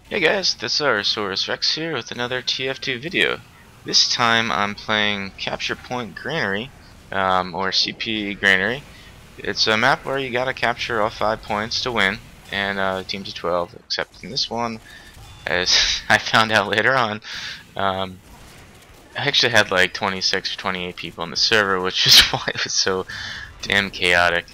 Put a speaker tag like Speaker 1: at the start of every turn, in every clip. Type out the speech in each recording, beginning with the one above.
Speaker 1: Hey guys, thesaurusaurus Rex here with another TF2 video. This time I'm playing Capture Point Granary, or CP Granary. It's a map where you gotta capture all 5 points to win, and teams of 12, except in this one, as I found out later on, I actually had like 26 or 28 people on the server, which is why it was so damn chaotic.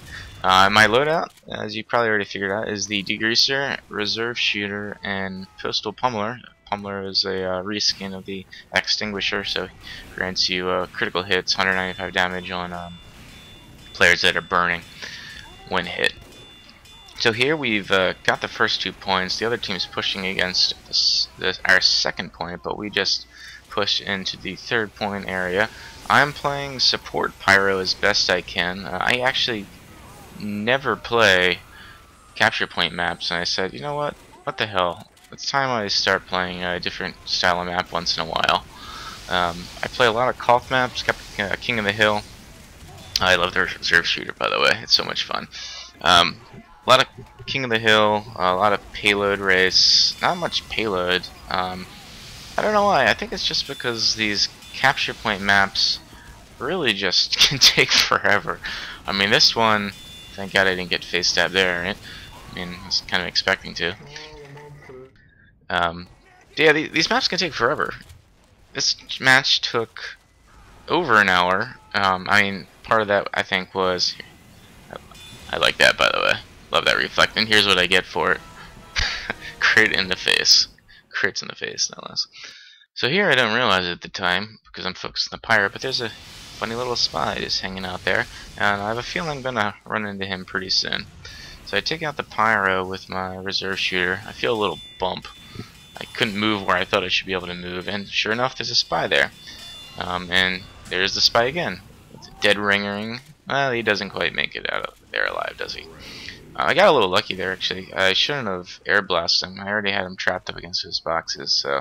Speaker 1: My loadout, as you probably already figured out, is the degreaser, reserve shooter, and postal pummeler. Pummeler is a reskin of the extinguisher, so grants you critical hits, 195 damage on players that are burning when hit. So here we've got the first 2 points. The other team's pushing against our second point, but we just push into the 3rd point area. I'm playing support Pyro as best I can. I actually never play capture point maps, and I said, you know what the hell, it's time I start playing a different style of map once in a while. I play a lot of Kolth maps, King of the Hill. I love the reserve shooter, by the way, it's so much fun. A lot of King of the Hill, a lot of payload race, not much payload. I don't know why. I think it's just because these capture point maps really just can take forever. I mean, this one, thank God I didn't get face stabbed there, right? I mean, I was kind of expecting to. Yeah, these maps can take forever. This match took over an hour. I mean, part of that I think was, I like that, by the way. Love that reflect. And here's what I get for it: crit in the face. Crits in the face, no less. So here I don't realize it at the time because I'm focused on the Pyro, but there's a funny little spy just hanging out there, and I have a feeling I'm gonna run into him pretty soon. So I take out the Pyro with my reserve shooter. I feel a little bump. I couldn't move where I thought I should be able to move, and sure enough, there's a spy there. And there's the spy again. With a dead ring. Well, he doesn't quite make it out of there alive, does he? I got a little lucky there, actually. I shouldn't have air blasted him. I already had him trapped up against his boxes, so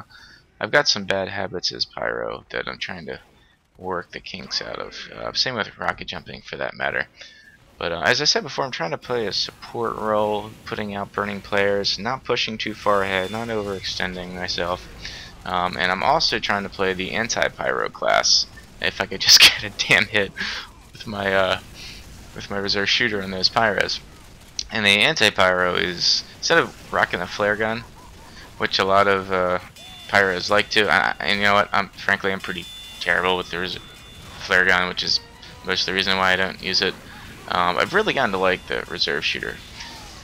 Speaker 1: I've got some bad habits as Pyro that I'm trying to work the kinks out of. Same with rocket jumping, for that matter. But as I said before, I'm trying to play a support role, putting out burning players, not pushing too far ahead, not overextending myself. And I'm also trying to play the anti-Pyro class. If I could just get a damn hit with my reserve shooter on those Pyros. And the anti-Pyro is, instead of rocking a flare gun, which a lot of Pyros like to, and you know what, frankly I'm pretty terrible with the flare gun, which is most of the reason why I don't use it. I've really gotten to like the reserve shooter,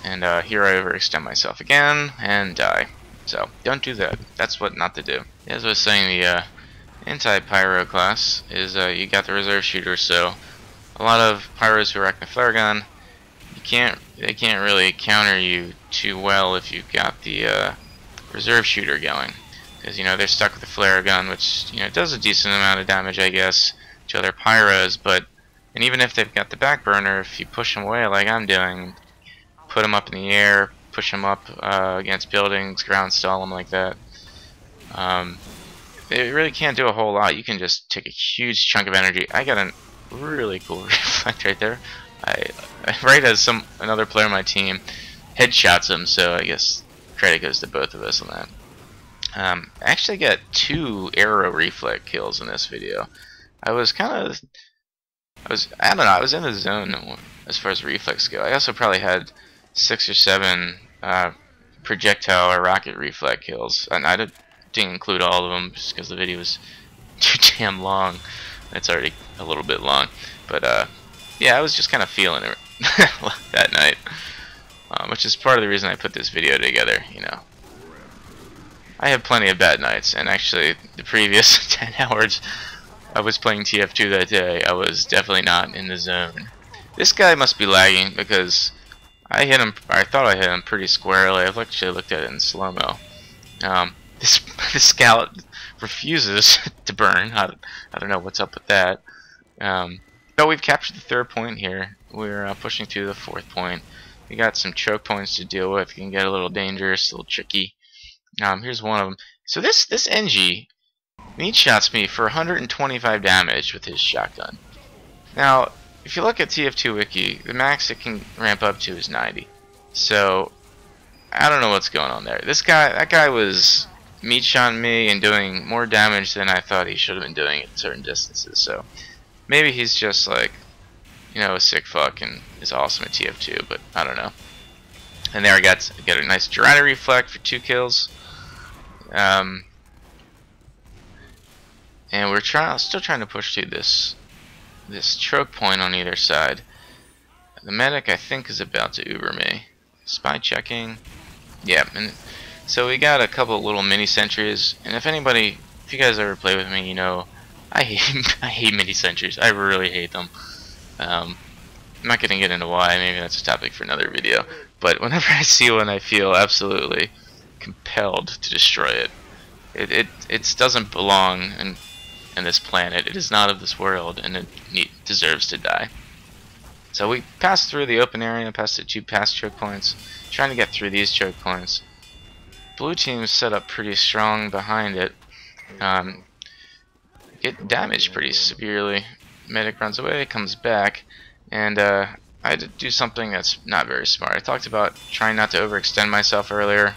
Speaker 1: and here I overextend myself again and die. So don't do that. That's what not to do. As I was saying, the anti-Pyro class is you got the reserve shooter, so a lot of Pyros who rock the flare gun, they can't really counter you too well if you've got the reserve shooter going, because you know they're stuck with the flare gun, which does a decent amount of damage, I guess, to other Pyros. And even if they've got the back burner, if you push them away like I'm doing, put them up in the air, push them up against buildings, ground stall them like that, they really can't do a whole lot. You can just take a huge chunk of energy. I got a really cool reflect right there. Right as another player on my team headshots him, so I guess credit goes to both of us on that. I actually got 2 arrow reflect kills in this video. I don't know, I was in the zone as far as reflex go. I also probably had 6 or 7 projectile or rocket reflect kills, and I didn't include all of them just because the video was too damn long. It's already a little bit long, but yeah, I was just kind of feeling it that night, which is part of the reason I put this video together. I had plenty of bad nights, and actually the previous 10 hours I was playing TF2 that day, I was definitely not in the zone. This guy must be lagging because I hit him, I thought I hit him pretty squarely. I've actually looked at it in slow-mo. This scout refuses to burn. I don't know what's up with that. But we've captured the 3rd point here. We're pushing to the 4th point. We got some choke points to deal with. It can get a little dangerous, a little tricky. Here's one of them. So this NG meat shots me for 125 damage with his shotgun. Now, if you look at TF2 Wiki, the max it can ramp up to is 90. So I don't know what's going on there. That guy was meat shotting me and doing more damage than I thought he should have been doing at certain distances. So maybe he's just like, you know, a sick fuck and is awesome at TF2, but I don't know. And there I got a nice Granary reflect for 2 kills. And we're still trying to push through this choke point on either side. The medic, I think, is about to Uber me. Spy checking. Yeah, and so we got a couple little mini sentries. And if you guys ever play with me, you know I hate mini sentries. I really hate them. I'm not gonna get into why. Maybe that's a topic for another video. But whenever I see one, I feel absolutely compelled to destroy it. It doesn't belong in this planet. It is not of this world, and it deserves to die. So we passed through the open area, past the 2 past choke points, trying to get through these choke points. Blue team's set up pretty strong behind it. Get damaged pretty severely. Medic runs away, comes back, and I had to do something that's not very smart. I talked about trying not to overextend myself earlier.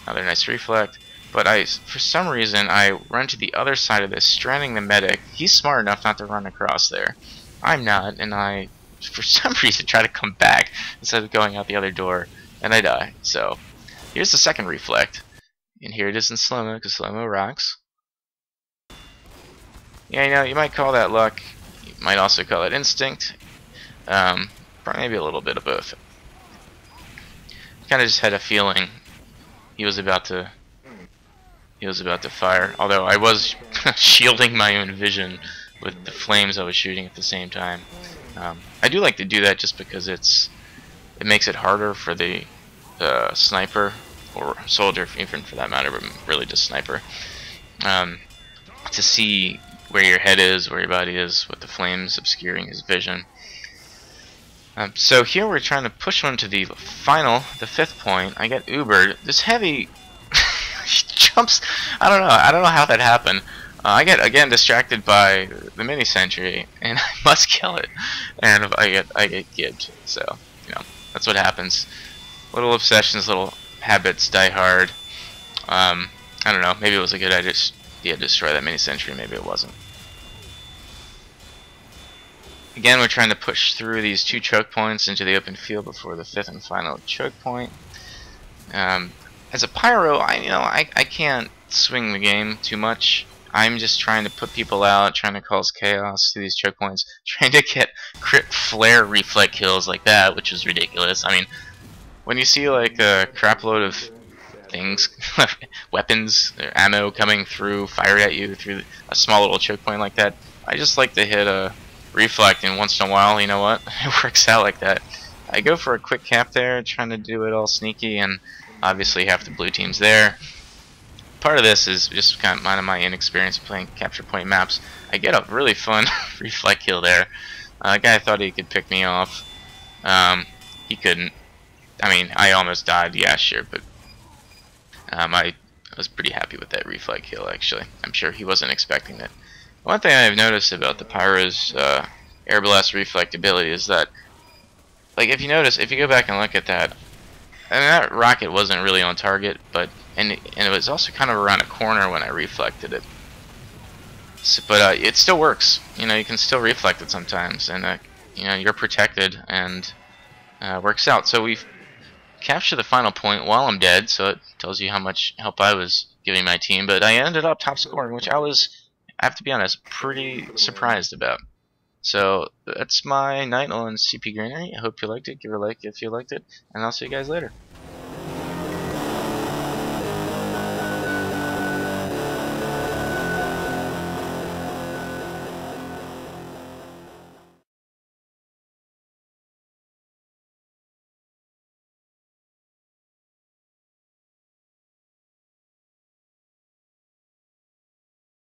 Speaker 1: Another nice reflect. But for some reason, I run to the other side of this, stranding the medic. He's smart enough not to run across there. I'm not, and I, for some reason, try to come back instead of going out the other door, and I die. So, here's the second reflect. And here it is in slow-mo, because slow-mo rocks. Yeah, you know, you might call that luck. You might also call it instinct. Probably maybe a little bit of both. Kind of just had a feeling he was about to fire. Although I was shielding my own vision with the flames I was shooting at the same time. I do like to do that just because it makes it harder for the sniper or soldier, even for that matter, but really just sniper, to see where your head is, where your body is, with the flames obscuring his vision. So here we're trying to push one to the final, the 5th point. I get Ubered. This heavy jumps. I don't know how that happened. I get again distracted by the mini sentry, and I must kill it. And I get gibbed. So you know that's what happens. Little obsessions, little habits die hard. I don't know. Maybe it was a good idea to destroy that mini sentry. Maybe it wasn't. Again, we're trying to push through these 2 choke points into the open field before the 5th and final choke point. As a pyro, I can't swing the game too much. I'm just trying to put people out, trying to cause chaos through these choke points, trying to get crit flare reflect kills like that, which is ridiculous. I mean, when you see like a crap load of things, weapons, or ammo coming through, fired at you through a small little choke point like that, I just like to hit a reflect, and once in a while, you know what, it works out like that. I go for a quick cap there, trying to do it all sneaky, and obviously half the blue team's there. Part of this is just kind of my inexperience playing capture point maps. I get a really fun reflect kill there. A guy thought he could pick me off. He couldn't. I mean, I almost died, yeah, sure, but I was pretty happy with that reflect kill, actually. I'm sure he wasn't expecting that. One thing I've noticed about the Pyro's air blast reflect ability is that, like, if you go back and look at that, I mean, that rocket wasn't really on target, but and it was also kind of around a corner when I reflected it. So, but it still works. You know, you can still reflect it sometimes, and you know, you're protected, and works out. So we've captured the final point while I'm dead, so it tells you how much help I was giving my team. But I ended up top scoring, which I have to be honest, pretty surprised about. So that's my night on CP Granary. I hope you liked it. Give it a like if you liked it, and I'll see you guys later.